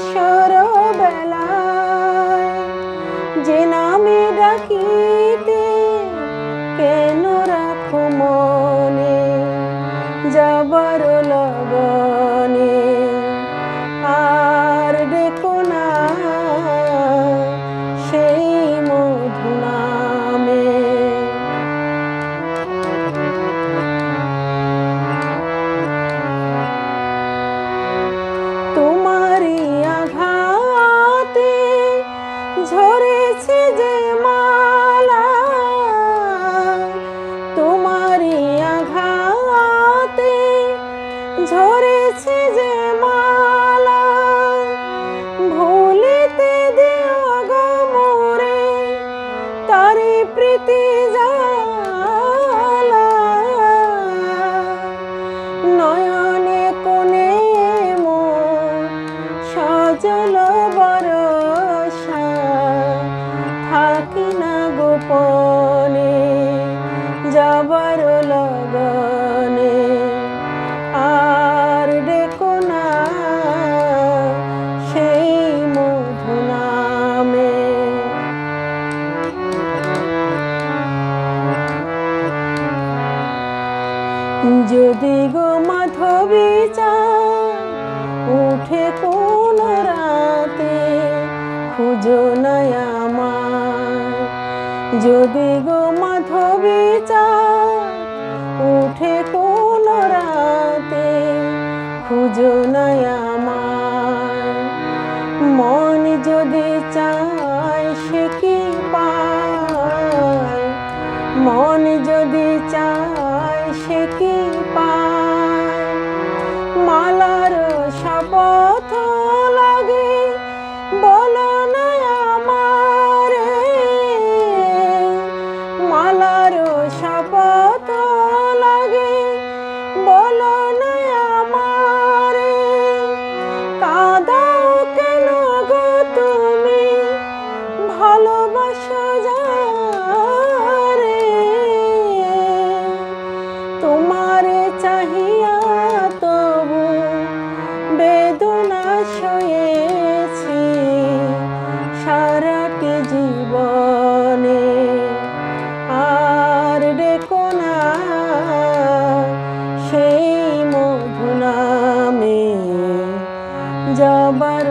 কিশোর বেলায় যে নামে ডাকিতে কেন রাখো মনে যাবার লগনে আর ডেকো না সেই মধু নামে। তোমারই আঘাতে ঝরেছে যে মালা, তোমারই আঘাতে ঝরেছে যে মালা, ভুলিতে দিও গো মোরে তারি প্রীতি জালা। নয়নে কোণে মোর সজল বরষা, থাকি না গোপনে যাবার লগনে আর ডেকো না সেই মধু নামে। যদি গো মাধবী চাঁদ উঠে কোন রাতে খুঁজো না আমায়, যদি গো মাধবী চাঁদ উঠে কোন রাতে খুঁজো না আমায়। মন যদি চায় সে কি পায়, মন যদি চায় সে কি পায়। মালার শপথ লাগে বলো না আমারে, মালার শপথ লাগে বলো না আমারে। কাঁদাও কেন গো তুমি ভালোবাসো যারে, তোমারে চাহিয়া তবু বেদনা সয়েছি সারাটি জীবনে আর ডেকো না সেই মধু নামে যাবার